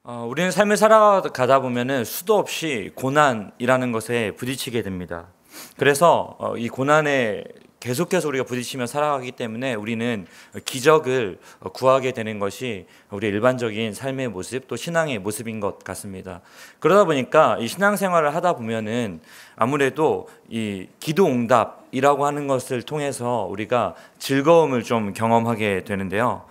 우리는 삶을 살아가다 보면은 수도 없이 고난이라는 것에 부딪히게 됩니다. 그래서 이 고난에 계속해서 우리가 부딪히며 살아가기 때문에 우리는 기적을 구하게 되는 것이 우리의 일반적인 삶의 모습, 또 신앙의 모습인 것 같습니다. 그러다 보니까 이 신앙생활을 하다 보면은 아무래도 이 기도응답이라고 하는 것을 통해서 우리가 즐거움을 좀 경험하게 되는데요.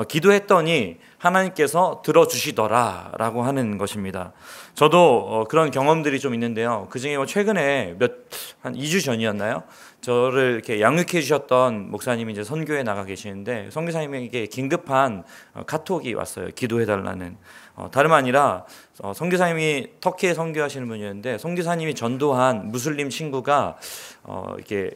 기도했더니 하나님께서 들어주시더라라고 하는 것입니다. 저도 그런 경험들이 좀 있는데요. 그중에 최근에 한 2주 전이었나요? 저를 이렇게 양육해 주셨던 목사님이 이제 선교에 나가 계시는데 선교사님에게 긴급한 카톡이 왔어요. 기도해 달라는. 다름 아니라 선교사님이 터키에 선교하시는 분이었는데 선교사님이 전도한 무슬림 친구가 이렇게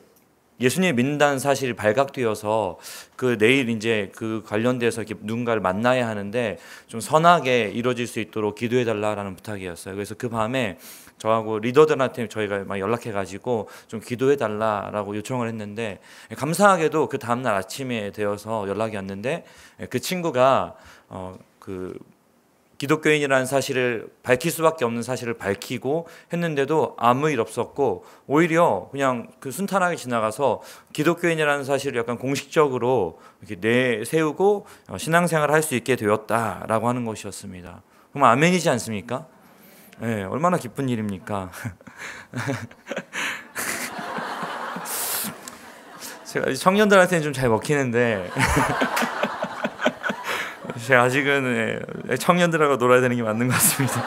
예수님 믿는다는 사실이 발각되어서 그 내일 이제 그 관련돼서 이렇게 누군가를 만나야 하는데 좀 선하게 이루어질 수 있도록 기도해 달라라는 부탁이었어요. 그래서 그 밤에 저하고 리더들한테 저희가 막 연락해가지고 좀 기도해 달라라고 요청을 했는데 감사하게도 그 다음날 아침에 되어서 연락이 왔는데 그 친구가 그 기독교인이라는 사실을 밝힐 수밖에 없는 사실을 밝히고 했는데도 아무 일 없었고 오히려 그냥 그 순탄하게 지나가서 기독교인이라는 사실을 약간 공식적으로 이렇게 내세우고 신앙생활을 할 수 있게 되었다라고 하는 것이었습니다. 그럼 아멘이지 않습니까? 네, 얼마나 기쁜 일입니까? 제가 청년들한테는 좀 잘 먹히는데 제가 아직은 청년들하고 놀아야 되는 게 맞는 것 같습니다.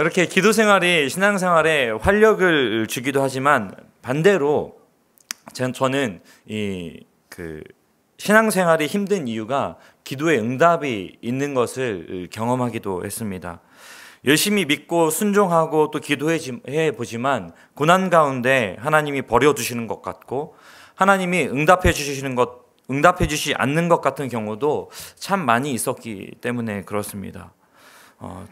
이렇게 기도 생활이 신앙생활에 활력을 주기도 하지만 반대로 저는 그 신앙생활이 힘든 이유가 기도의 응답이 있는 것을 경험하기도 했습니다. 열심히 믿고 순종하고 또 기도해 보지만 고난 가운데 하나님이 버려두시는 것 같고 하나님이 응답해 주시지 않는 것 같은 경우도 참 많이 있었기 때문에 그렇습니다.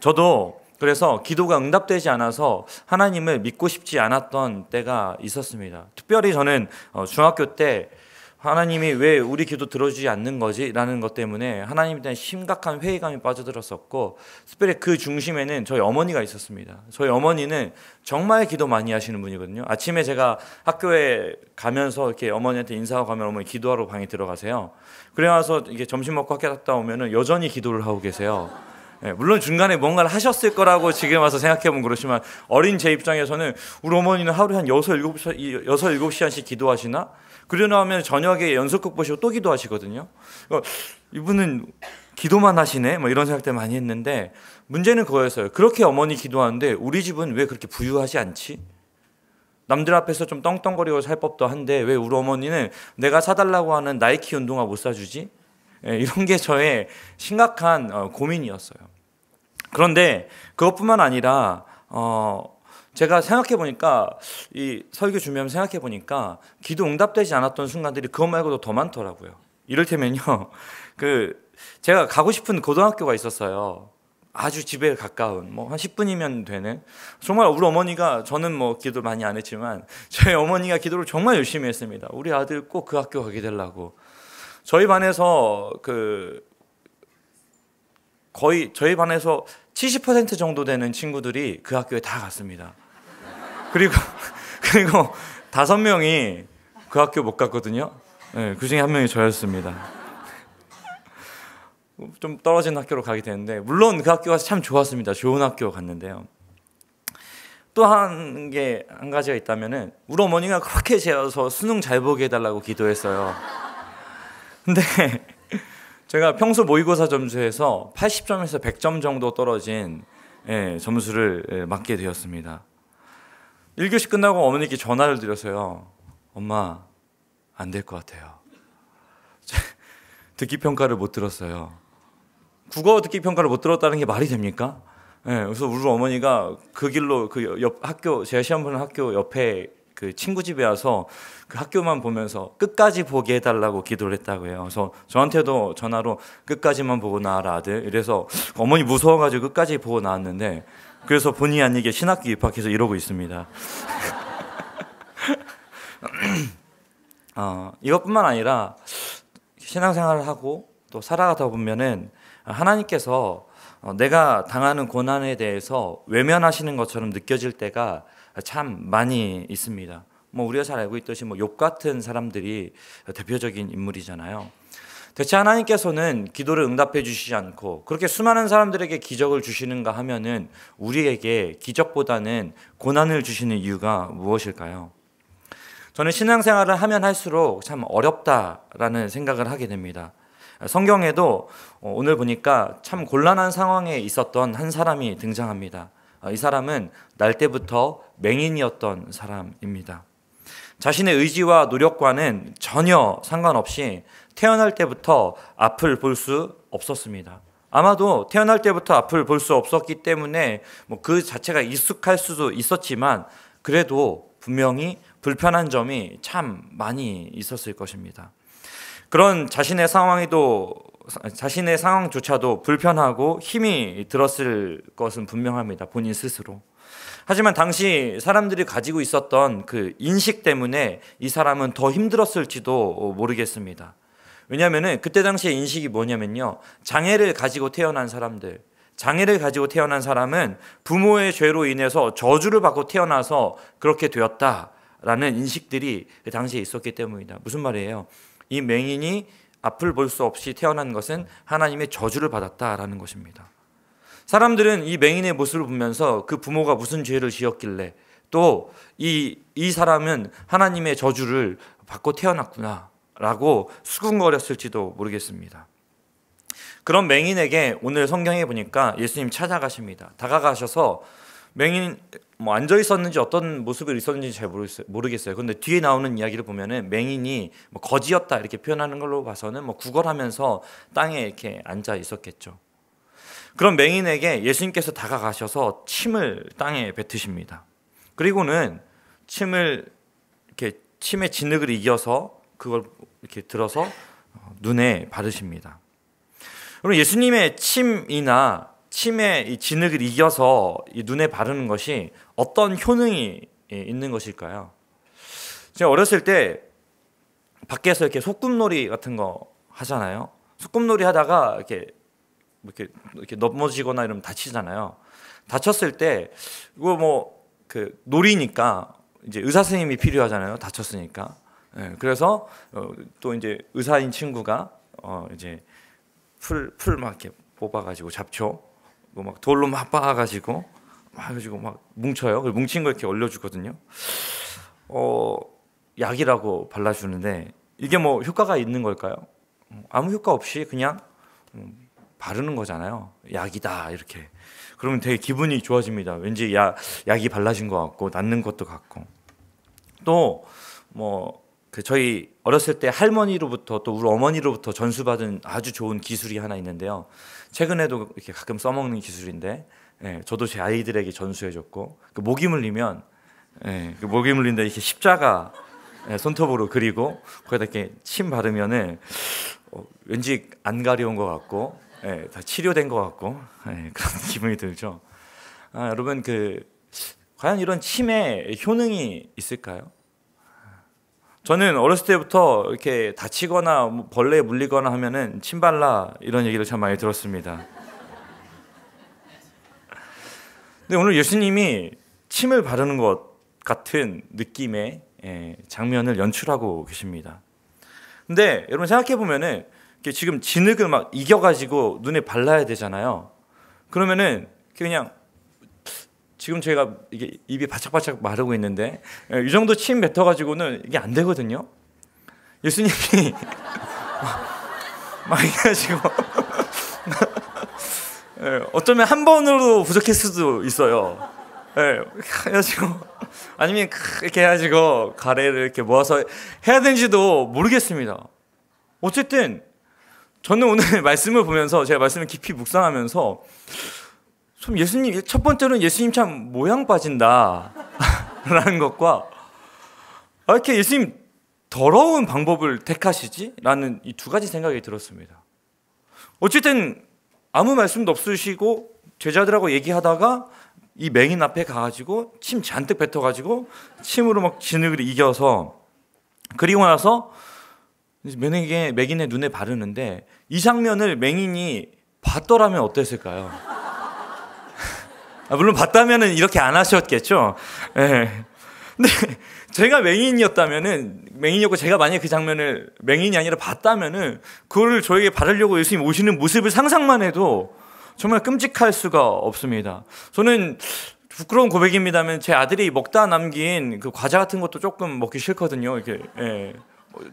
저도 그래서 기도가 응답되지 않아서 하나님을 믿고 싶지 않았던 때가 있었습니다. 특별히 저는 중학교 때 하나님이 왜 우리 기도 들어주지 않는 거지? 라는 것 때문에 하나님에 대한 심각한 회의감이 빠져들었었고 특별히 그 중심에는 저희 어머니가 있었습니다. 저희 어머니는 정말 기도 많이 하시는 분이거든요. 아침에 제가 학교에 가면서 이렇게 어머니한테 인사하고 가면 어머니 기도하러 방에 들어가세요. 그래 와서 이게 점심 먹고 학교 갔다 오면은 여전히 기도를 하고 계세요. 네, 물론 중간에 뭔가를 하셨을 거라고 지금 와서 생각해보면 그렇지만 어린 제 입장에서는 우리 어머니는 하루에 한 6, 7시간씩 기도하시나? 그러고 나면 저녁에 연속극 보시고 또 기도하시거든요. 이분은 기도만 하시네? 뭐 이런 생각들 많이 했는데 문제는 그거였어요. 그렇게 어머니 기도하는데 우리 집은 왜 그렇게 부유하지 않지? 남들 앞에서 좀 떵떵거리고 살 법도 한데 왜 우리 어머니는 내가 사달라고 하는 나이키 운동화 못 사주지? 이런 게 저의 심각한 고민이었어요. 그런데 그것뿐만 아니라 제가 생각해 보니까 이 설교 준비하면서 생각해 보니까 기도 응답되지 않았던 순간들이 그것 말고도 더 많더라고요. 이를테면요, 제가 가고 싶은 고등학교가 있었어요. 아주 집에 가까운 뭐 한 10분이면 되는 정말 우리 어머니가 저는 뭐 기도 많이 안 했지만 저희 어머니가 기도를 정말 열심히 했습니다. 우리 아들 꼭 그 학교 가게 되려고. 저희 반에서 거의 저희 반에서 70% 정도 되는 친구들이 그 학교에 다 갔습니다. 그리고 5명이 그 학교 못 갔거든요. 네, 그 중에 한 명이 저였습니다. 좀 떨어진 학교로 가게 되는데 물론 그 학교가 참 좋았습니다. 좋은 학교 갔는데요. 또 한 가지가 있다면은 우리 어머니가 그렇게 재어서 수능 잘 보게 해달라고 기도했어요. 근데 제가 평소 모의고사 점수에서 80점에서 100점 정도 떨어진 점수를 맞게 되었습니다. 1교시 끝나고 어머니께 전화를 드렸어요. 엄마, 안 될 것 같아요. 듣기평가를 못 들었어요. 국어 듣기평가를 못 들었다는 게 말이 됩니까? 그래서 우리 어머니가 그 길로 그 옆 학교, 제가 시험 보는 학교 옆에 그 친구 집에 와서 그 학교만 보면서 끝까지 보게 해달라고 기도를 했다고 해요. 그래서 저한테도 전화로 끝까지만 보고 나와라 아들. 이래서 어머니 무서워가지고 끝까지 보고 나왔는데 그래서 본의 아니게 신학교 입학해서 이러고 있습니다. 이것뿐만 아니라 신앙생활을 하고 또 살아가다 보면은 하나님께서 내가 당하는 고난에 대해서 외면하시는 것처럼 느껴질 때가 참 많이 있습니다. 우리가 잘 알고 있듯이 욥 같은 사람들이 대표적인 인물이잖아요. 대체 하나님께서는 기도를 응답해 주시지 않고 그렇게 수많은 사람들에게 기적을 주시는가 하면은 우리에게 기적보다는 고난을 주시는 이유가 무엇일까요? 저는 신앙생활을 하면 할수록 참 어렵다라는 생각을 하게 됩니다. 성경에도 오늘 보니까 참 곤란한 상황에 있었던 한 사람이 등장합니다. 이 사람은 날 때부터 맹인이었던 사람입니다. 자신의 의지와 노력과는 전혀 상관없이 태어날 때부터 앞을 볼 수 없었습니다. 아마도 태어날 때부터 앞을 볼 수 없었기 때문에 그 자체가 익숙할 수도 있었지만 그래도 분명히 불편한 점이 참 많이 있었을 것입니다. 그런 자신의 상황조차도 불편하고 힘이 들었을 것은 분명합니다. 본인 스스로. 하지만 당시 사람들이 가지고 있었던 그 인식 때문에 이 사람은 더 힘들었을지도 모르겠습니다. 왜냐하면 그때 당시의 인식이 뭐냐면요, 장애를 가지고 태어난 사람은 부모의 죄로 인해서 저주를 받고 태어나서 그렇게 되었다라는 인식들이 그 당시에 있었기 때문입니다. 무슨 말이에요? 이 맹인이 앞을 볼 수 없이 태어난 것은 하나님의 저주를 받았다라는 것입니다. 사람들은 이 맹인의 모습을 보면서 그 부모가 무슨 죄를 지었길래 또 이 사람은 하나님의 저주를 받고 태어났구나 라고 수군거렸을지도 모르겠습니다. 그런 맹인에게 오늘 성경에 보니까 예수님 찾아가십니다. 다가가셔서 맹인 앉아 있었는지 어떤 모습을 있었는지 잘 모르겠어요. 그런데 뒤에 나오는 이야기를 보면은 맹인이 거지였다 이렇게 표현하는 걸로 봐서는 구걸하면서 땅에 이렇게 앉아 있었겠죠. 그런 맹인에게 예수님께서 다가가셔서 침을 땅에 뱉으십니다. 그리고는 침의 진흙을 이겨서 그걸 이렇게 들어서 눈에 바르십니다. 그럼 예수님의 침의 이 진흙을 이겨서 이 눈에 바르는 것이 어떤 효능이 있는 것일까요? 제가 어렸을 때 밖에서 이렇게 소꿉놀이 같은 거 하잖아요. 소꿉놀이 하다가 이렇게 넘어지거나 이러면 다치잖아요. 다쳤을 때 이거 놀이니까 이제 의사 선생님이 필요하잖아요. 다쳤으니까. 그래서 또 이제 의사인 친구가 이제 풀 막 이렇게 뽑아가지고 잡초 막 돌로 막 빻아가지고 막 뭉쳐요. 그 뭉친 거 이렇게 올려주거든요. 약이라고 발라주는데 이게 효과가 있는 걸까요? 아무 효과 없이 그냥 바르는 거잖아요. 약이다 이렇게. 그러면 되게 기분이 좋아집니다. 왠지 약이 발라진 것 같고 낫는 것도 같고. 또 저희 어렸을 때 할머니로부터 또 우리 어머니로부터 전수받은 아주 좋은 기술이 하나 있는데요. 최근에도 이렇게 가끔 써먹는 기술인데, 저도 제 아이들에게 전수해줬고, 목이 물리면, 목이 물린데 이렇게 십자가 손톱으로 그리고 거기다 이렇게 침 바르면은 왠지 안 가려운 것 같고, 다 치료된 것 같고, 그런 기분이 들죠. 여러분 과연 이런 침에 효능이 있을까요? 저는 어렸을 때부터 이렇게 다치거나 벌레에 물리거나 하면은 침 발라 이런 얘기를 참 많이 들었습니다. 근데 오늘 예수님이 침을 바르는 것 같은 느낌의 장면을 연출하고 계십니다. 근데 여러분 생각해 보면은 지금 진흙을 막 이겨가지고 눈에 발라야 되잖아요. 그러면은 그냥 지금 제가 이게 입이 바짝바짝 마르고 있는데 이 정도 침 뱉어가지고는 이게 안 되거든요. 예수님이 막 해가지고 어쩌면 한 번으로 부족했을 수도 있어요. 해가지고 아니면 이렇게 해가지고 가래를 이렇게 모아서 해야 되는지도 모르겠습니다. 어쨌든 저는 오늘 말씀을 보면서 제가 말씀을 깊이 묵상하면서 좀 예수님, 첫 번째로는 예수님 참 모양 빠진다 라는 것과 이렇게 예수님 더러운 방법을 택하시지? 라는 이 두 가지 생각이 들었습니다. 어쨌든 아무 말씀도 없으시고 제자들하고 얘기하다가 이 맹인 앞에 가가지고 침 잔뜩 뱉어가지고 침으로 막 진흙을 이겨서 그리고 나서 맹인의 눈에 바르는데 이 장면을 맹인이 봤더라면 어땠을까요? 물론 봤다면은 이렇게 안 하셨겠죠. 네. 근데 제가 맹인이었고 제가 만약에 그 장면을 맹인이 아니라 봤다면은 그거를 저에게 바르려고 예수님 오시는 모습을 상상만 해도 정말 끔찍할 수가 없습니다. 저는 부끄러운 고백입니다만 제 아들이 먹다 남긴 그 과자 같은 것도 조금 먹기 싫거든요. 이렇게 예.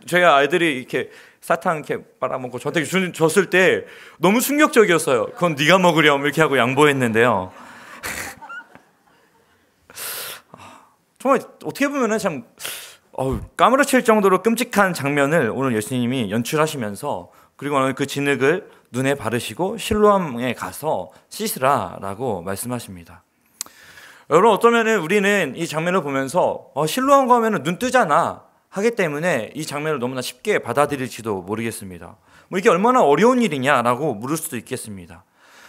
제가 아이들이 이렇게 사탕 이렇게 빨아먹고 저한테 줬을 때 너무 충격적이었어요. 그건 네가 먹으렴 이렇게 하고 양보했는데요. 정말 어떻게 보면은 참 까무러칠 정도로 끔찍한 장면을 오늘 예수님이 연출하시면서 그리고 오늘 그 진흙을 눈에 바르시고 실로암에 가서 씻으라라고 말씀하십니다. 여러분 어쩌면은 우리는 이 장면을 보면서 실로암 가면은 눈 뜨잖아 하기 때문에 이 장면을 너무나 쉽게 받아들일지도 모르겠습니다. 뭐 이게 얼마나 어려운 일이냐라고 물을 수도 있겠습니다.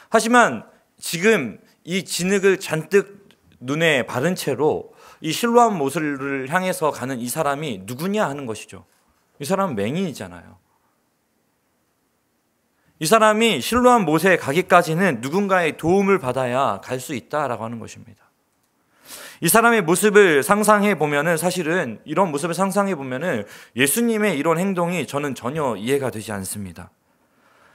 하지만 지금 이 진흙을 잔뜩 눈에 바른 채로 이 실로암 못을 향해서 가는 이 사람이 누구냐 하는 것이죠. 이 사람은 맹인이잖아요. 이 사람이 실로암 못에 가기까지는 누군가의 도움을 받아야 갈 수 있다라고 하는 것입니다. 이 사람의 모습을 상상해 보면은 사실은 이런 모습을 상상해 보면은 예수님의 이런 행동이 저는 전혀 이해가 되지 않습니다.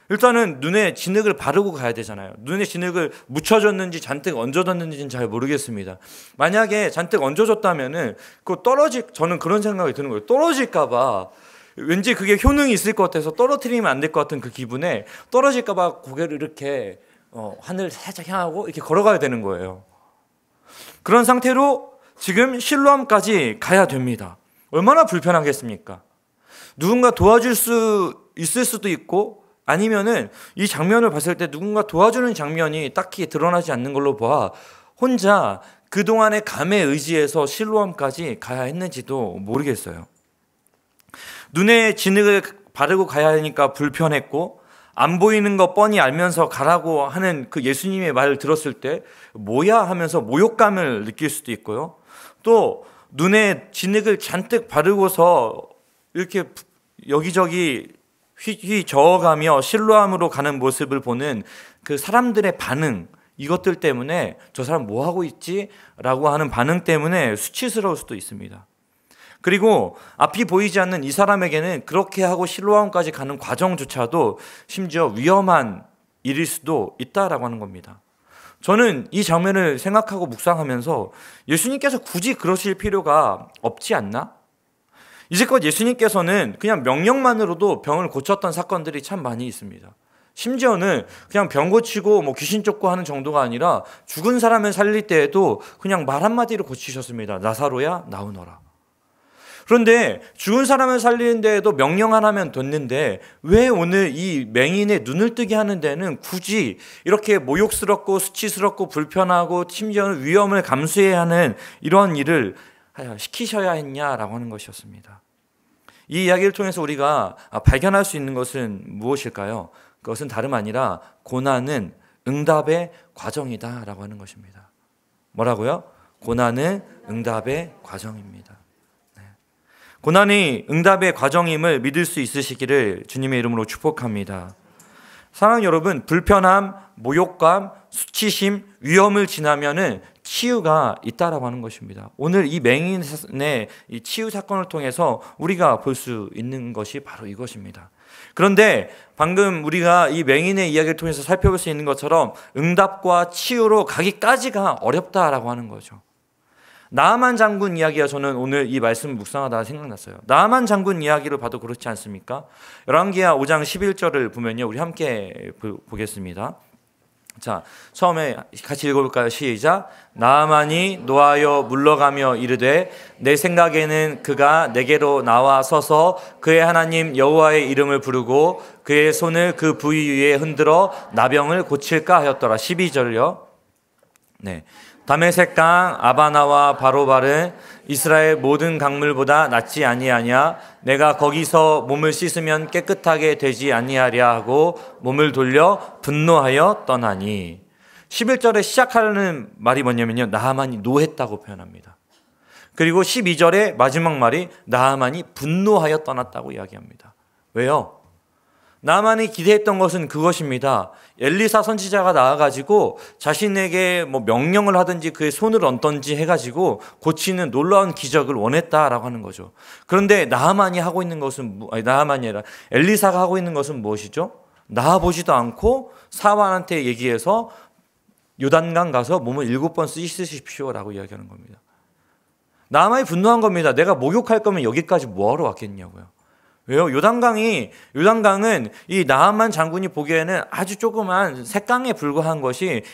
일단은 눈에 진흙을 바르고 가야 되잖아요. 눈에 진흙을 묻혀졌는지 잔뜩 얹어졌는지는 잘 모르겠습니다. 만약에 잔뜩 얹어졌다면은 그거 저는 그런 생각이 드는 거예요. 떨어질까봐 왠지 그게 효능이 있을 것 같아서 떨어뜨리면 안 될 것 같은 그 기분에 떨어질까봐 고개를 이렇게 하늘 살짝 향하고 이렇게 걸어가야 되는 거예요. 그런 상태로 지금 실로암까지 가야 됩니다. 얼마나 불편하겠습니까? 누군가 도와줄 수 있을 수도 있고 아니면은 이 장면을 봤을 때 누군가 도와주는 장면이 딱히 드러나지 않는 걸로 봐 혼자 그동안의 감에 의지해서 실로암까지 가야 했는지도 모르겠어요. 눈에 진흙을 바르고 가야 하니까 불편했고 안 보이는 거 뻔히 알면서 가라고 하는 그 예수님의 말을 들었을 때 뭐야 하면서 모욕감을 느낄 수도 있고요. 또 눈에 진흙을 잔뜩 바르고서 이렇게 여기저기 휘휘 저어가며 실로암으로 가는 모습을 보는 그 사람들의 반응, 이것들 때문에 저 사람 뭐 하고 있지? 라고 하는 반응 때문에 수치스러울 수도 있습니다. 그리고 앞이 보이지 않는 이 사람에게는 그렇게 하고 실로암까지 가는 과정조차도 심지어 위험한 일일 수도 있다라고 하는 겁니다. 저는 이 장면을 생각하고 묵상하면서 예수님께서 굳이 그러실 필요가 없지 않나? 이제껏 예수님께서는 그냥 명령만으로도 병을 고쳤던 사건들이 참 많이 있습니다. 심지어는 그냥 병 고치고 뭐 귀신 쫓고 하는 정도가 아니라 죽은 사람을 살릴 때에도 그냥 말 한마디로 고치셨습니다. 나사로야 나오너라. 그런데 죽은 사람을 살리는 데에도 명령 하나면 됐는데 왜 오늘 이 맹인의 눈을 뜨게 하는 데는 굳이 이렇게 모욕스럽고 수치스럽고 불편하고 심지어는 위험을 감수해야 하는 이런 일을 시키셔야 했냐라고 하는 것이었습니다. 이 이야기를 통해서 우리가 발견할 수 있는 것은 무엇일까요? 그것은 다름 아니라 고난은 응답의 과정이다라고 하는 것입니다. 뭐라고요? 고난은 응답의 과정입니다. 네. 고난이 응답의 과정임을 믿을 수 있으시기를 주님의 이름으로 축복합니다. 사랑하는 여러분, 불편함, 모욕감, 수치심, 위험을 지나면은 치유가 있다라고 하는 것입니다. 오늘 이 맹인의 이 치유 사건을 통해서 우리가 볼 수 있는 것이 바로 이것입니다. 그런데 방금 우리가 이 맹인의 이야기를 통해서 살펴볼 수 있는 것처럼 응답과 치유로 가기까지가 어렵다라고 하는 거죠. 나아만 장군 이야기가 저는 오늘 이 말씀을 묵상하다가 생각났어요. 나아만 장군 이야기를 봐도 그렇지 않습니까? 열왕기하 5장 11절을 보면요, 우리 함께 보겠습니다. 자, 처음에 같이 읽어볼까요? 시작. 나아만이 노하여 물러가며 이르되 내 생각에는 그가 내게로 나와 서서 그의 하나님 여호와의 이름을 부르고 그의 손을 그 부위 위에 흔들어 나병을 고칠까 하였더라. 12절요. 네. 다메섹 강 아바나와 바로발은 이스라엘 모든 강물보다 낫지 아니하냐? 내가 거기서 몸을 씻으면 깨끗하게 되지 아니하랴 하고 몸을 돌려 분노하여 떠나니. 11절에 시작하는 말이 뭐냐면요, 나하만이 노했다고 표현합니다. 그리고 12절의 마지막 말이 나하만이 분노하여 떠났다고 이야기합니다. 왜요? 나만이 기대했던 것은 그것입니다. 엘리사 선지자가 나와가지고 자신에게 뭐 명령을 하든지 그의 손을 얹든지 해가지고 고치는 놀라운 기적을 원했다라고 하는 거죠. 그런데 나하만이 하고 있는 것은, 나하만이 아니라 엘리사가 하고 있는 것은 무엇이죠? 나와보지도 않고 사환한테 얘기해서 요단강 가서 몸을 7번 씻으십시오라고 이야기하는 겁니다. 나하만이 분노한 겁니다. 내가 목욕할 거면 여기까지 뭐하러 왔겠냐고요. 왜요? 요단강은 이 나하만 장군이 보기에는 아주 조그만 색강에 불과한 것이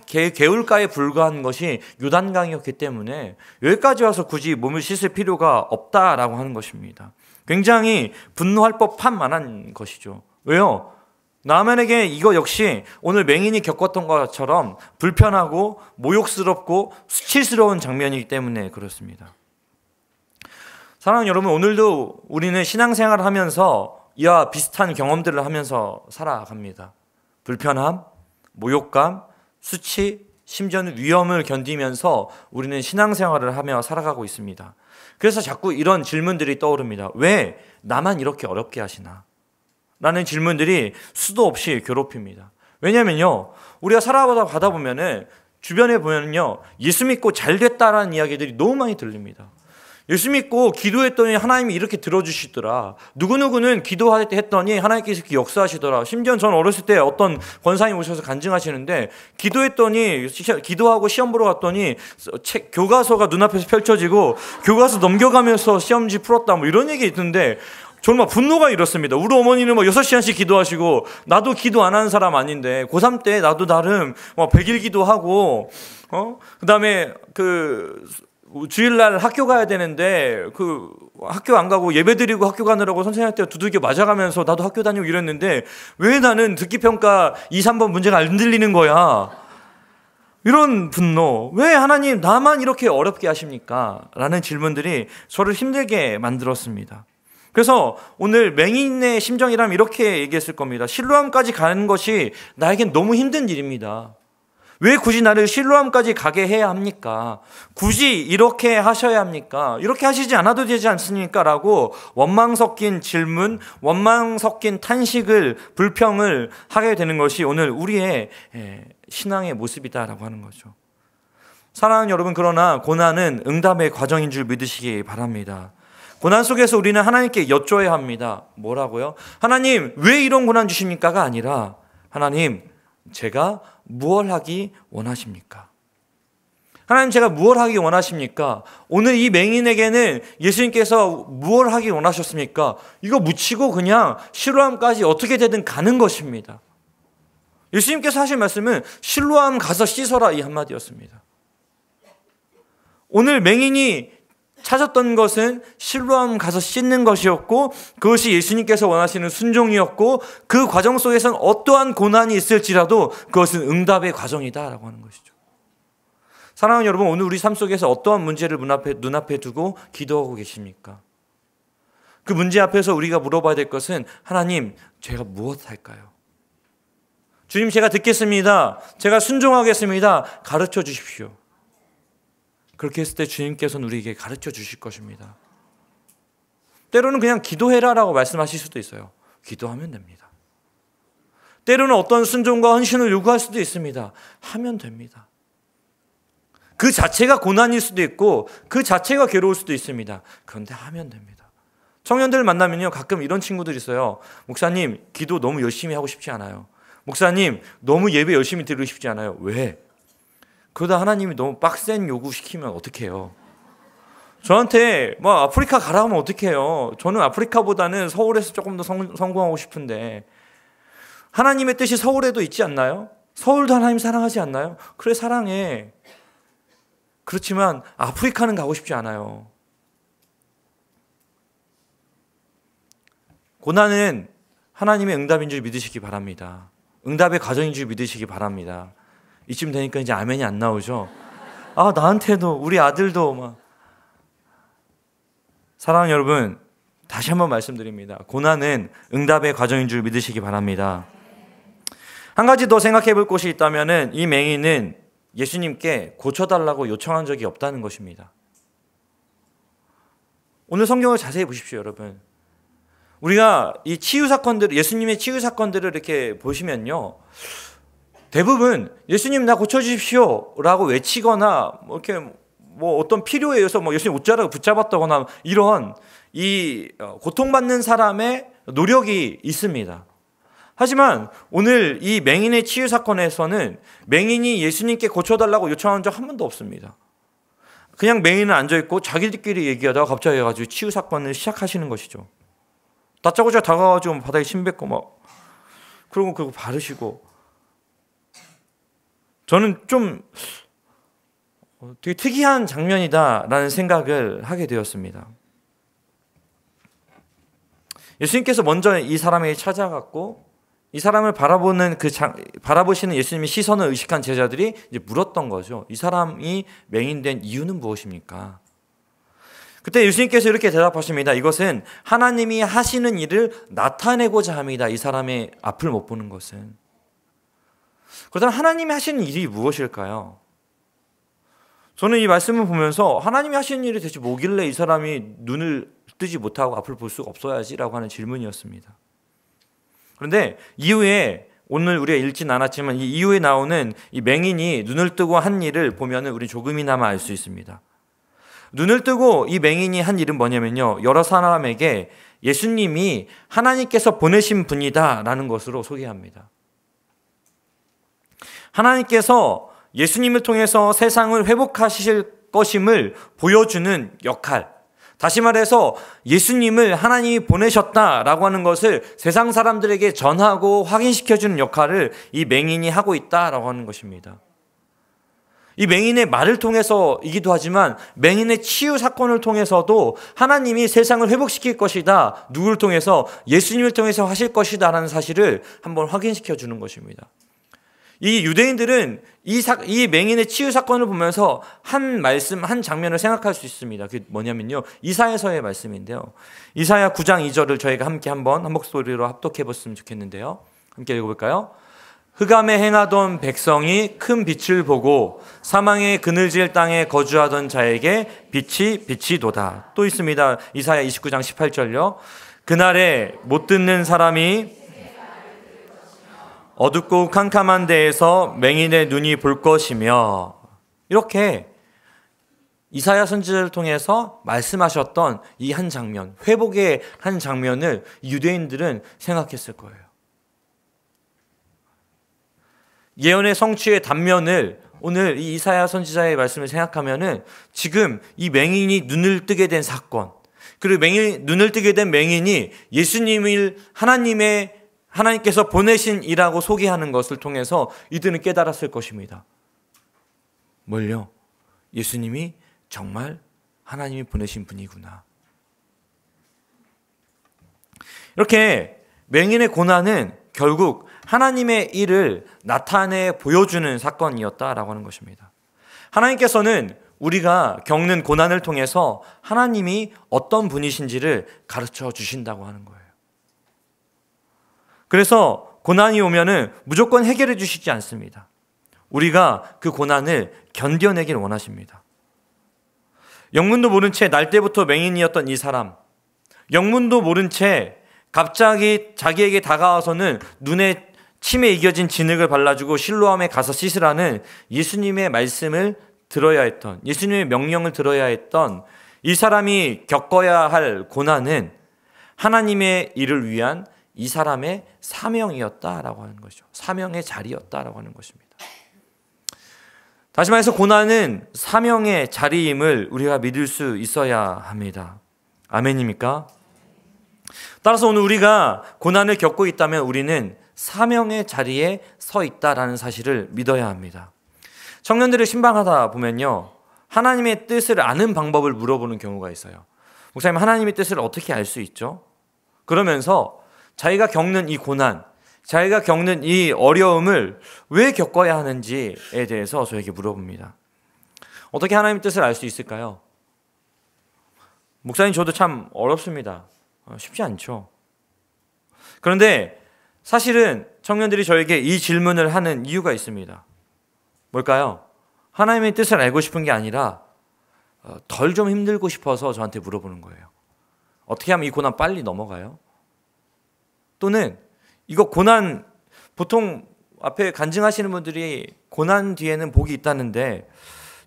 개울가에 불과한 것이 요단강이었기 때문에 여기까지 와서 굳이 몸을 씻을 필요가 없다라고 하는 것입니다. 굉장히 분노할 법한 만한 것이죠. 왜요? 나하만에게 이거 역시 오늘 맹인이 겪었던 것처럼 불편하고 모욕스럽고 수치스러운 장면이기 때문에 그렇습니다. 사랑하는 여러분, 오늘도 우리는 신앙생활을 하면서 이와 비슷한 경험들을 하면서 살아갑니다. 불편함, 모욕감, 수치, 심지어는 위험을 견디면서 우리는 신앙생활을 하며 살아가고 있습니다. 그래서 자꾸 이런 질문들이 떠오릅니다. 왜 나만 이렇게 어렵게 하시나? 라는 질문들이 수도 없이 괴롭힙니다. 왜냐면요, 우리가 살아가다 보면은 주변에 보면요, 예수 믿고 잘 됐다라는 이야기들이 너무 많이 들립니다. 예수 믿고 기도했더니 하나님이 이렇게 들어주시더라. 누구누구는 기도했더니 하나님께서 이렇게 역사하시더라. 심지어 전 어렸을 때 어떤 권사님 오셔서 간증하시는데 기도하고 시험 보러 갔더니 교과서가 눈앞에서 펼쳐지고 교과서 넘겨가면서 시험지 풀었다 뭐 이런 얘기 있는데 정말 분노가 일었습니다. 우리 어머니는 6시간씩 기도하시고 나도 기도 안 하는 사람 아닌데 고3 때 나도 나름 100일 기도하고 그다음에 주일날 학교 가야 되는데 학교 안 가고 예배 드리고 학교 가느라고 선생님한테 두들겨 맞아가면서 나도 학교 다니고 이랬는데 왜 나는 듣기평가 2, 3번 문제가 안 들리는 거야? 이런 분노. 왜 하나님 나만 이렇게 어렵게 하십니까? 라는 질문들이 저를 힘들게 만들었습니다. 그래서 오늘 맹인의 심정이라면 이렇게 얘기했을 겁니다. 실로암까지 가는 것이 나에겐 너무 힘든 일입니다. 왜 굳이 나를 실로암까지 가게 해야 합니까? 굳이 이렇게 하셔야 합니까? 이렇게 하시지 않아도 되지 않습니까? 라고 원망 섞인 질문, 원망 섞인 탄식을, 불평을 하게 되는 것이 오늘 우리의 신앙의 모습이다라고 하는 거죠. 사랑하는 여러분, 그러나 고난은 응답의 과정인 줄 믿으시기 바랍니다. 고난 속에서 우리는 하나님께 여쭤야 합니다. 뭐라고요? 하나님, 왜 이런 고난 주십니까가 아니라 하나님, 제가 무엇을 하기 원하십니까? 하나님, 제가 무엇을 하기 원하십니까? 오늘 이 맹인에게는 예수님께서 무엇을 하기 원하셨습니까? 이거 묻히고 그냥 실로암까지 어떻게 되든 가는 것입니다. 예수님께서 하신 말씀은 실로암 가서 씻어라 이 한마디였습니다. 오늘 맹인이 찾았던 것은 실로암 가서 씻는 것이었고 그것이 예수님께서 원하시는 순종이었고 그 과정 속에서는 어떠한 고난이 있을지라도 그것은 응답의 과정이다라고 하는 것이죠. 사랑하는 여러분, 오늘 우리 삶 속에서 어떠한 문제를 눈앞에 두고 기도하고 계십니까? 그 문제 앞에서 우리가 물어봐야 될 것은 하나님, 제가 무엇 할까요? 주님, 제가 듣겠습니다. 제가 순종하겠습니다. 가르쳐 주십시오. 그렇게 했을 때 주님께서는 우리에게 가르쳐 주실 것입니다. 때로는 그냥 기도해라라고 말씀하실 수도 있어요. 기도하면 됩니다. 때로는 어떤 순종과 헌신을 요구할 수도 있습니다. 하면 됩니다. 그 자체가 고난일 수도 있고 그 자체가 괴로울 수도 있습니다. 그런데 하면 됩니다. 청년들 만나면요, 가끔 이런 친구들이 있어요. 목사님, 기도 너무 열심히 하고 싶지 않아요. 목사님, 너무 예배 열심히 드리고 싶지 않아요. 왜? 그러다 하나님이 너무 빡센 요구시키면 어떡해요? 저한테 아프리카 가라 하면 어떡해요? 저는 아프리카보다는 서울에서 조금 더 성공하고 싶은데 하나님의 뜻이 서울에도 있지 않나요? 서울도 하나님 사랑하지 않나요? 그래, 사랑해. 그렇지만 아프리카는 가고 싶지 않아요. 고난은 하나님의 응답인 줄 믿으시기 바랍니다. 응답의 과정인 줄 믿으시기 바랍니다. 이쯤 되니까 이제 아멘이 안 나오죠. 나한테도, 우리 아들도 사랑하는 여러분, 다시 한번 말씀드립니다. 고난은 응답의 과정인 줄 믿으시기 바랍니다. 한 가지 더 생각해 볼 곳이 있다면 이 맹인은 예수님께 고쳐달라고 요청한 적이 없다는 것입니다. 오늘 성경을 자세히 보십시오, 여러분. 우리가 이 치유 사건들, 예수님의 치유 사건들을 이렇게 보시면요, 대부분 예수님 나 고쳐주십시오라고 외치거나 뭐 이렇게 뭐 어떤 필요에 의해서 뭐 예수님 옷자락을 붙잡았다거나 이런 이 고통받는 사람의 노력이 있습니다. 하지만 오늘 이 맹인의 치유 사건에서는 맹인이 예수님께 고쳐달라고 요청한 적 한 번도 없습니다. 그냥 맹인은 앉아있고 자기들끼리 얘기하다가 갑자기 해가지고 치유 사건을 시작하시는 것이죠. 다짜고짜 다가가지고 바닥에 침 뱉고 막 그러고 그거 바르시고, 저는 좀 되게 특이한 장면이다라는 생각을 하게 되었습니다. 예수님께서 먼저 이 사람에게 찾아갔고 이 사람을 바라보시는 예수님의 시선을 의식한 제자들이 이제 물었던 거죠. 이 사람이 맹인된 이유는 무엇입니까? 그때 예수님께서 이렇게 대답하십니다. 이것은 하나님이 하시는 일을 나타내고자 합니다. 이 사람의 앞을 못 보는 것은. 그렇다면 하나님이 하시는 일이 무엇일까요? 저는 이 말씀을 보면서 하나님이 하시는 일이 대체 뭐길래 이 사람이 눈을 뜨지 못하고 앞을 볼 수가 없어야지라고 하는 질문이었습니다. 그런데 이후에, 오늘 우리가 읽진 않았지만 이 이후에 나오는 이 맹인이 눈을 뜨고 한 일을 보면 우리 조금이나마 알 수 있습니다. 눈을 뜨고 이 맹인이 한 일은 뭐냐면요, 여러 사람에게 예수님이 하나님께서 보내신 분이다라는 것으로 소개합니다. 하나님께서 예수님을 통해서 세상을 회복하실 것임을 보여주는 역할, 다시 말해서 예수님을 하나님이 보내셨다라고 하는 것을 세상 사람들에게 전하고 확인시켜주는 역할을 이 맹인이 하고 있다라고 하는 것입니다. 이 맹인의 말을 통해서이기도 하지만 맹인의 치유 사건을 통해서도 하나님이 세상을 회복시킬 것이다, 누구를 통해서? 예수님을 통해서 하실 것이다 라는 사실을 한번 확인시켜주는 것입니다. 이 유대인들은 이 맹인의 치유 사건을 보면서 한 말씀, 한 장면을 생각할 수 있습니다. 그게 뭐냐면요, 이사야서의 말씀인데요. 이사야 9장 2절을 저희가 함께 한번 한 목소리로 합독해 봤으면 좋겠는데요. 함께 읽어볼까요? 흑암에 행하던 백성이 큰 빛을 보고 사망의 그늘질 땅에 거주하던 자에게 빛이 도다. 또 있습니다. 이사야 29장 18절요. 그날에 못 듣는 사람이 어둡고 캄캄한 데에서 맹인의 눈이 볼 것이며, 이렇게 이사야 선지자를 통해서 말씀하셨던 이 한 장면, 회복의 한 장면을 유대인들은 생각했을 거예요. 예언의 성취의 단면을 오늘 이 이사야 선지자의 말씀을 생각하면은 지금 이 맹인이 눈을 뜨게 된 사건, 그리고 눈을 뜨게 된 맹인이 예수님을 하나님께서 보내신 이라고 소개하는 것을 통해서 이들은 깨달았을 것입니다. 뭘요? 예수님이 정말 하나님이 보내신 분이구나. 이렇게 맹인의 고난은 결국 하나님의 일을 나타내 보여주는 사건이었다라고 하는 것입니다. 하나님께서는 우리가 겪는 고난을 통해서 하나님이 어떤 분이신지를 가르쳐 주신다고 하는 거예요. 그래서 고난이 오면은 무조건 해결해 주시지 않습니다. 우리가 그 고난을 견뎌내길 원하십니다. 영문도 모른 채 날 때부터 맹인이었던 이 사람, 영문도 모른 채 갑자기 자기에게 다가와서는 눈에 침에 이겨진 진흙을 발라주고 실로암에 가서 씻으라는 예수님의 말씀을 들어야 했던, 예수님의 명령을 들어야 했던 이 사람이 겪어야 할 고난은 하나님의 일을 위한 이 사람의 사명이었다라고 하는 것이죠. 사명의 자리였다라고 하는 것입니다. 다시 말해서 고난은 사명의 자리임을 우리가 믿을 수 있어야 합니다. 아멘입니까? 따라서 오늘 우리가 고난을 겪고 있다면 우리는 사명의 자리에 서 있다라는 사실을 믿어야 합니다. 청년들을 신방하다 보면요, 하나님의 뜻을 아는 방법을 물어보는 경우가 있어요. 목사님, 하나님의 뜻을 어떻게 알 수 있죠? 그러면서 자기가 겪는 이 고난, 자기가 겪는 이 어려움을 왜 겪어야 하는지에 대해서 저에게 물어봅니다. 어떻게 하나님의 뜻을 알 수 있을까요? 목사님, 저도 참 어렵습니다. 쉽지 않죠. 그런데 사실은 청년들이 저에게 이 질문을 하는 이유가 있습니다. 뭘까요? 하나님의 뜻을 알고 싶은 게 아니라 덜 좀 힘들고 싶어서 저한테 물어보는 거예요. 어떻게 하면 이 고난 빨리 넘어가요? 또는 이거 고난, 보통 앞에 간증하시는 분들이 고난 뒤에는 복이 있다는데,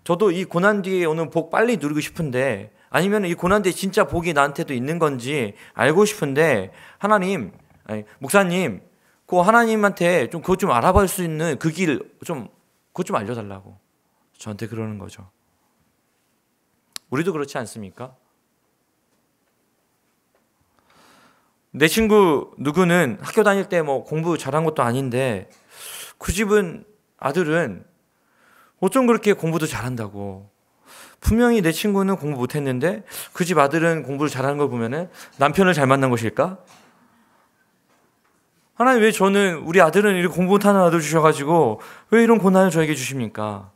저도 이 고난 뒤에 오는 복 빨리 누리고 싶은데, 아니면 이 고난 뒤에 진짜 복이 나한테도 있는 건지 알고 싶은데, 하나님, 아니, 목사님, 그 하나님한테 좀 그것 좀 알아볼 수 있는 그 길 좀, 그것 좀 알려달라고 저한테 그러는 거죠. 우리도 그렇지 않습니까? 내 친구 누구는 학교 다닐 때 뭐 공부 잘한 것도 아닌데 그 집은 아들은 어쩜 그렇게 공부도 잘한다고. 분명히 내 친구는 공부 못했는데 그 집 아들은 공부를 잘하는 걸 보면은 남편을 잘 만난 것일까? 하나님, 왜 저는, 우리 아들은 이렇게 공부 못하는 아들 주셔가지고 왜 이런 고난을 저에게 주십니까?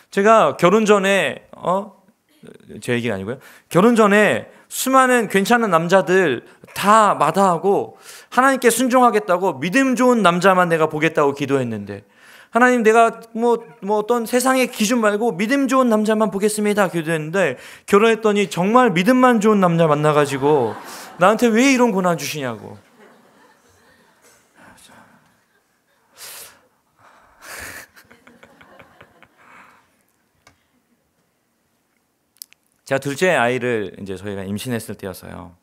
제가 결혼 전에 제 얘기가 아니고요, 결혼 전에 수많은 괜찮은 남자들 다 마다하고 하나님께 순종하겠다고 믿음 좋은 남자만 내가 보겠다고 기도했는데, 하나님, 내가 뭐 어떤 세상의 기준 말고 믿음 좋은 남자만 보겠습니다 기도했는데, 결혼했더니 정말 믿음만 좋은 남자 만나가지고 나한테 왜 이런 고난 주시냐고. 제가 둘째 아이를 이제 저희가 임신했을 때였어요.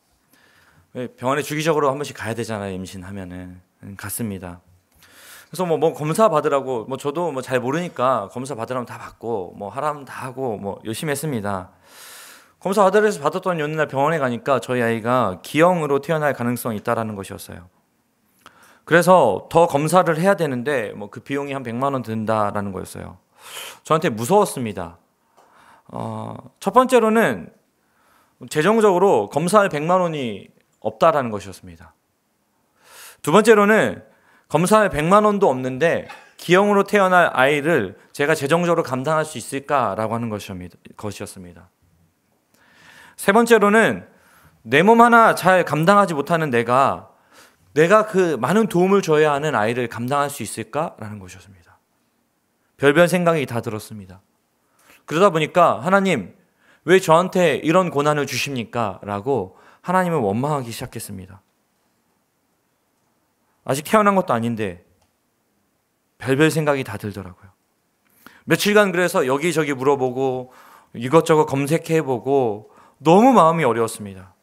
병원에 주기적으로 한 번씩 가야 되잖아요, 임신하면은. 갔습니다. 그래서 뭐 검사 받으라고, 저도 잘 모르니까 검사 받으라면 다 받고, 하라면 다 하고, 열심히 했습니다. 검사 받으라 해서 받았더니 어느 날 병원에 가니까 저희 아이가 기형으로 태어날 가능성이 있다라는 것이었어요. 그래서 더 검사를 해야 되는데, 그 비용이 한 100만 원 든다라는 거였어요. 저한테 무서웠습니다. 첫 번째로는 재정적으로 검사할 100만 원이 없다라는 것이었습니다. 두 번째로는 검사할 100만 원도 없는데 기형으로 태어날 아이를 제가 재정적으로 감당할 수 있을까라고 하는 것이었습니다. 세 번째로는 내 몸 하나 잘 감당하지 못하는 내가 그 많은 도움을 줘야 하는 아이를 감당할 수 있을까라는 것이었습니다. 별별 생각이 다 들었습니다. 그러다 보니까 하나님, 왜 저한테 이런 고난을 주십니까? 라고 하나님을 원망하기 시작했습니다. 아직 태어난 것도 아닌데 별별 생각이 다 들더라고요. 며칠간 그래서 여기저기 물어보고 이것저것 검색해보고 너무 마음이 어려웠습니다.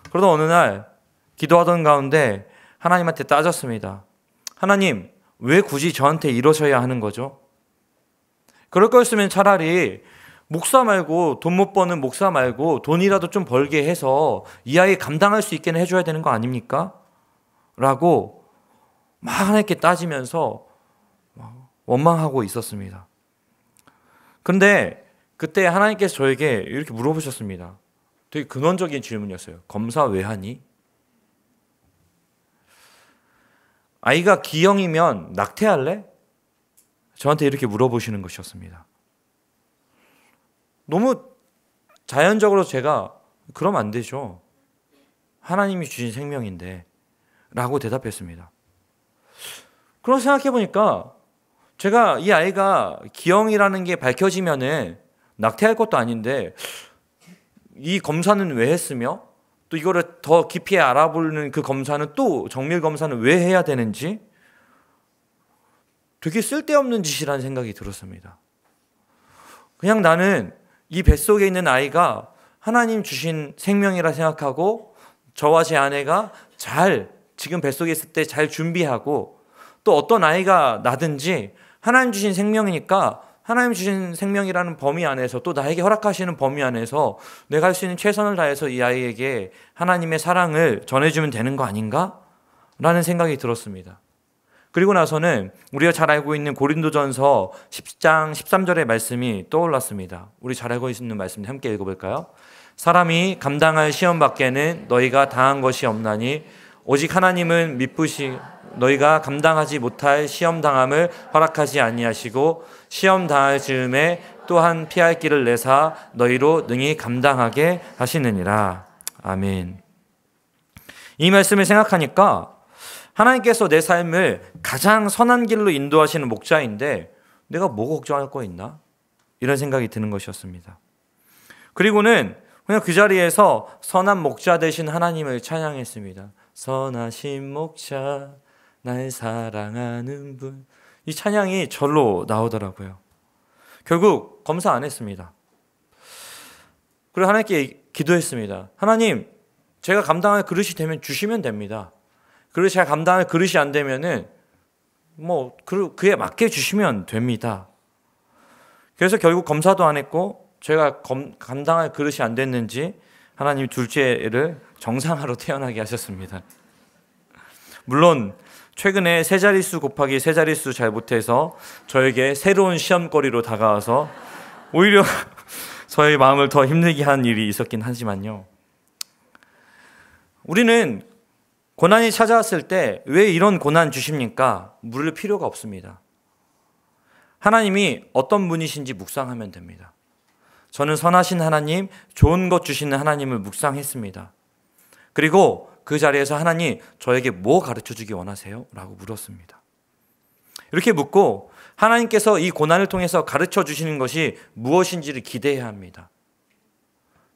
그러다 어느 날 기도하던 가운데 하나님한테 따졌습니다. 하나님, 왜 굳이 저한테 이러셔야 하는 거죠? 그럴 거였으면 차라리 목사 말고, 돈 못 버는 목사 말고 돈이라도 좀 벌게 해서 이 아이 감당할 수 있게 해줘야 되는 거 아닙니까? 라고 막 하나님께 따지면서 원망하고 있었습니다. 그런데 그때 하나님께서 저에게 이렇게 물어보셨습니다. 되게 근원적인 질문이었어요. 검사 왜 하니? 아이가 기형이면 낙태할래? 저한테 이렇게 물어보시는 것이었습니다. 너무 자연적으로 제가 그러면 안 되죠. 하나님이 주신 생명인데 라고 대답했습니다. 그런 생각해 보니까 제가 이 아이가 기형이라는 게 밝혀지면은 낙태할 것도 아닌데 이 검사는 왜 했으며 또 이거를 더 깊이 알아보는 그 검사는 또 정밀 검사는 왜 해야 되는지 되게 쓸데없는 짓이라는 생각이 들었습니다. 그냥 나는 이 뱃속에 있는 아이가 하나님 주신 생명이라 생각하고 저와 제 아내가 잘 지금 뱃속에 있을 때 잘 준비하고 또 어떤 아이가 나든지 하나님 주신 생명이니까 하나님 주신 생명이라는 범위 안에서 또 나에게 허락하시는 범위 안에서 내가 할 수 있는 최선을 다해서 이 아이에게 하나님의 사랑을 전해주면 되는 거 아닌가? 라는 생각이 들었습니다. 그리고 나서는 우리가 잘 알고 있는 고린도전서 10장 13절의 말씀이 떠올랐습니다. 우리 잘 알고 있는 말씀 함께 읽어볼까요? 사람이 감당할 시험 밖에는 너희가 당한 것이 없나니 오직 하나님은 미쁘시 너희가 감당하지 못할 시험 당함을 허락하지 아니하시고 시험 당할 즈음에 또한 피할 길을 내사 너희로 능히 감당하게 하시느니라. 아멘. 이 말씀을 생각하니까 하나님께서 내 삶을 가장 선한 길로 인도하시는 목자인데 내가 뭐 걱정할 거 있나? 이런 생각이 드는 것이었습니다. 그리고는 그 자리에서 선한 목자 되신 하나님을 찬양했습니다. 선하신 목자, 날 사랑하는 분. 이 찬양이 절로 나오더라고요. 결국 검사 안 했습니다. 그리고 하나님께 기도했습니다. 하나님, 제가 감당할 그릇이 되면 주시면 됩니다. 그리고 제가 감당할 그릇이 안 되면은 그에 맞게 주시면 됩니다. 그래서 결국 검사도 안 했고 제가 감당할 그릇이 안 됐는지 하나님 둘째를 정상화로 태어나게 하셨습니다. 물론 최근에 세 자릿수 곱하기 세 자릿수 잘 못해서 저에게 새로운 시험거리로 다가와서 오히려 저의 마음을 더 힘들게 한 일이 있었긴 하지만요. 우리는 고난이 찾아왔을 때 왜 이런 고난 주십니까? 물을 필요가 없습니다. 하나님이 어떤 분이신지 묵상하면 됩니다. 저는 선하신 하나님, 좋은 것 주시는 하나님을 묵상했습니다. 그리고 그 자리에서 하나님, 저에게 뭐 가르쳐주기 원하세요? 라고 물었습니다. 이렇게 묻고 하나님께서 이 고난을 통해서 가르쳐 주시는 것이 무엇인지를 기대해야 합니다.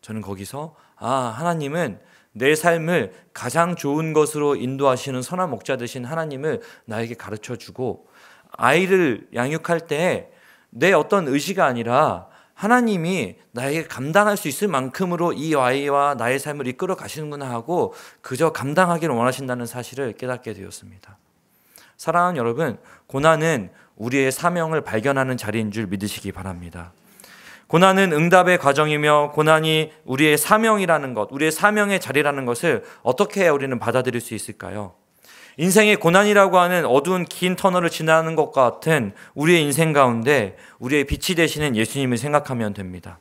저는 거기서 하나님은 내 삶을 가장 좋은 것으로 인도하시는 선한 목자 되신 하나님을 나에게 가르쳐주고, 아이를 양육할 때 내 어떤 의지가 아니라 하나님이 나에게 감당할 수 있을 만큼으로 이 아이와 나의 삶을 이끌어 가시는구나 하고 그저 감당하기를 원하신다는 사실을 깨닫게 되었습니다. 사랑하는 여러분, 고난은 우리의 사명을 발견하는 자리인 줄 믿으시기 바랍니다. 고난은 응답의 과정이며 고난이 우리의 사명이라는 것, 우리의 사명의 자리라는 것을 어떻게 해야 우리는 받아들일 수 있을까요? 인생의 고난이라고 하는 어두운 긴 터널을 지나는 것 같은 우리의 인생 가운데 우리의 빛이 되시는 예수님을 생각하면 됩니다.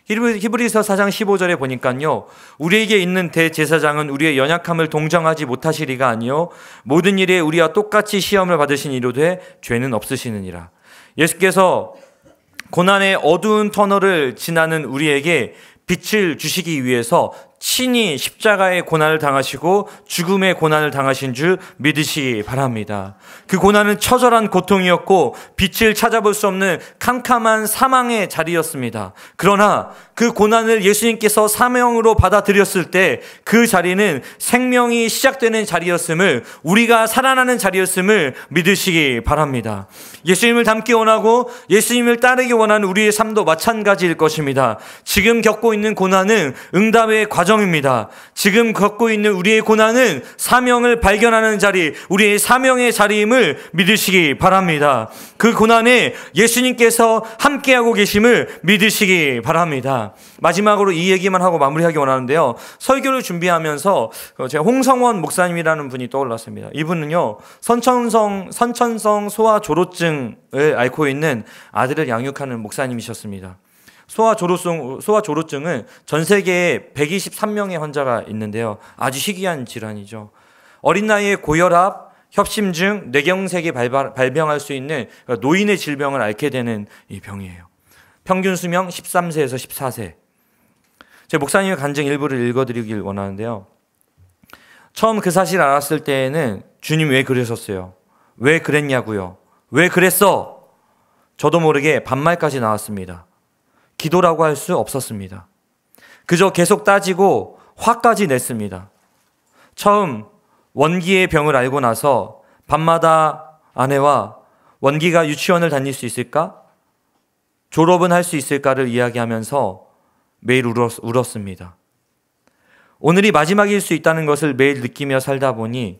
히브리서 4장 15절에 보니까요, 우리에게 있는 대제사장은 우리의 연약함을 동정하지 못하시리가 아니요 모든 일에 우리와 똑같이 시험을 받으신 이로되 죄는 없으시느니라. 예수께서 고난의 어두운 터널을 지나는 우리에게 빛을 주시기 위해서 친히 십자가의 고난을 당하시고 죽음의 고난을 당하신 줄 믿으시기 바랍니다. 그 고난은 처절한 고통이었고 빛을 찾아볼 수 없는 캄캄한 사망의 자리였습니다. 그러나 그 고난을 예수님께서 사명으로 받아들였을 때 그 자리는 생명이 시작되는 자리였음을, 우리가 살아나는 자리였음을 믿으시기 바랍니다. 예수님을 닮기 원하고 예수님을 따르기 원하는 우리의 삶도 마찬가지일 것입니다. 지금 겪고 있는 고난은 응답의 과정입니다. 지금 겪고 있는 우리의 고난은 사명을 발견하는 자리, 우리의 사명의 자리임을 믿으시기 바랍니다. 그 고난에 예수님께서 함께하고 계심을 믿으시기 바랍니다. 마지막으로 이 얘기만 하고 마무리하기 원하는데요, 설교를 준비하면서 제가 홍성원 목사님이라는 분이 떠올랐습니다. 이분은요, 선천성 소아 조로증을 앓고 있는 아들을 양육하는 목사님이셨습니다. 소아 조로증은 전 세계에 123명의 환자가 있는데요, 아주 희귀한 질환이죠. 어린 나이에 고혈압, 협심증, 뇌경색이 발병할 수 있는 노인의 질병을 앓게 되는 이 병이에요. 평균 수명 13세에서 14세. 제 목사님의 간증 일부를 읽어드리길 원하는데요, 처음 그 사실을 알았을 때에는 주님 왜 그러셨어요? 왜 그랬냐고요? 왜 그랬어? 저도 모르게 반말까지 나왔습니다. 기도라고 할 수 없었습니다. 그저 계속 따지고 화까지 냈습니다. 처음 원기의 병을 알고 나서 밤마다 아내와 원기가 유치원을 다닐 수 있을까? 졸업은 할 수 있을까를 이야기하면서 매일 울었습니다. 오늘이 마지막일 수 있다는 것을 매일 느끼며 살다 보니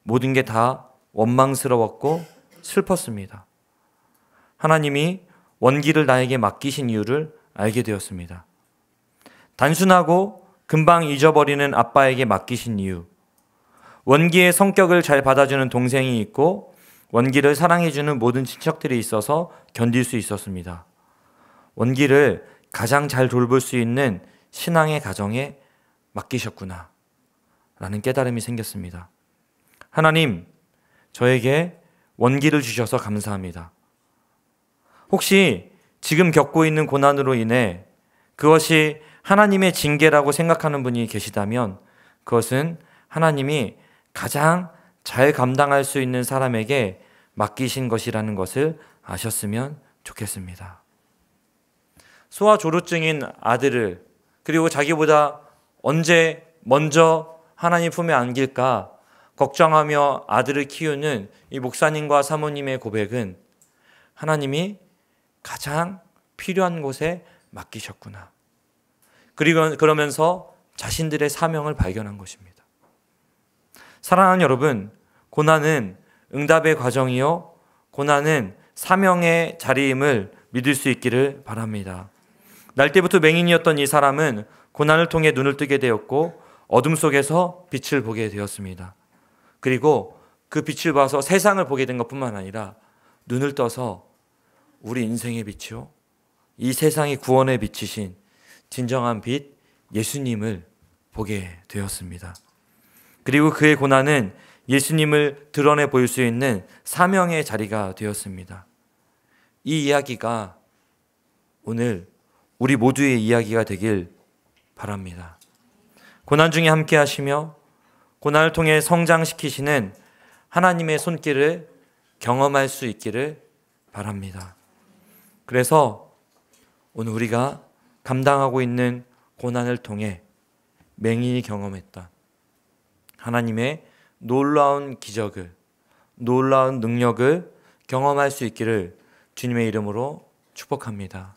모든 게 다 원망스러웠고 슬펐습니다. 하나님이 원기를 나에게 맡기신 이유를 알게 되었습니다. 단순하고 금방 잊어버리는 아빠에게 맡기신 이유, 원기의 성격을 잘 받아주는 동생이 있고 원기를 사랑해주는 모든 친척들이 있어서 견딜 수 있었습니다. 원기를 가장 잘 돌볼 수 있는 신앙의 가정에 맡기셨구나 라는 깨달음이 생겼습니다. 하나님, 저에게 원기를 주셔서 감사합니다. 혹시 지금 겪고 있는 고난으로 인해 그것이 하나님의 징계라고 생각하는 분이 계시다면 그것은 하나님이 가장 잘 감당할 수 있는 사람에게 맡기신 것이라는 것을 아셨으면 좋겠습니다. 소아 조루증인 아들을 그리고 자기보다 언제 먼저 하나님 품에 안길까 걱정하며 아들을 키우는 이 목사님과 사모님의 고백은 하나님이 가장 필요한 곳에 맡기셨구나. 그리고 그러면서 자신들의 사명을 발견한 것입니다. 사랑하는 여러분, 고난은 응답의 과정이요, 고난은 사명의 자리임을 믿을 수 있기를 바랍니다. 날 때부터 맹인이었던 이 사람은 고난을 통해 눈을 뜨게 되었고 어둠 속에서 빛을 보게 되었습니다. 그리고 그 빛을 봐서 세상을 보게 된 것뿐만 아니라 눈을 떠서 우리 인생의 빛이요, 이 세상의 구원의 빛이신 진정한 빛 예수님을 보게 되었습니다. 그리고 그의 고난은 예수님을 드러내 보일 수 있는 사명의 자리가 되었습니다. 이 이야기가 오늘 우리 모두의 이야기가 되길 바랍니다. 고난 중에 함께 하시며 고난을 통해 성장시키시는 하나님의 손길을 경험할 수 있기를 바랍니다. 그래서 오늘 우리가 감당하고 있는 고난을 통해 맹인이 경험했다 하나님의 놀라운 기적을, 놀라운 능력을 경험할 수 있기를 주님의 이름으로 축복합니다.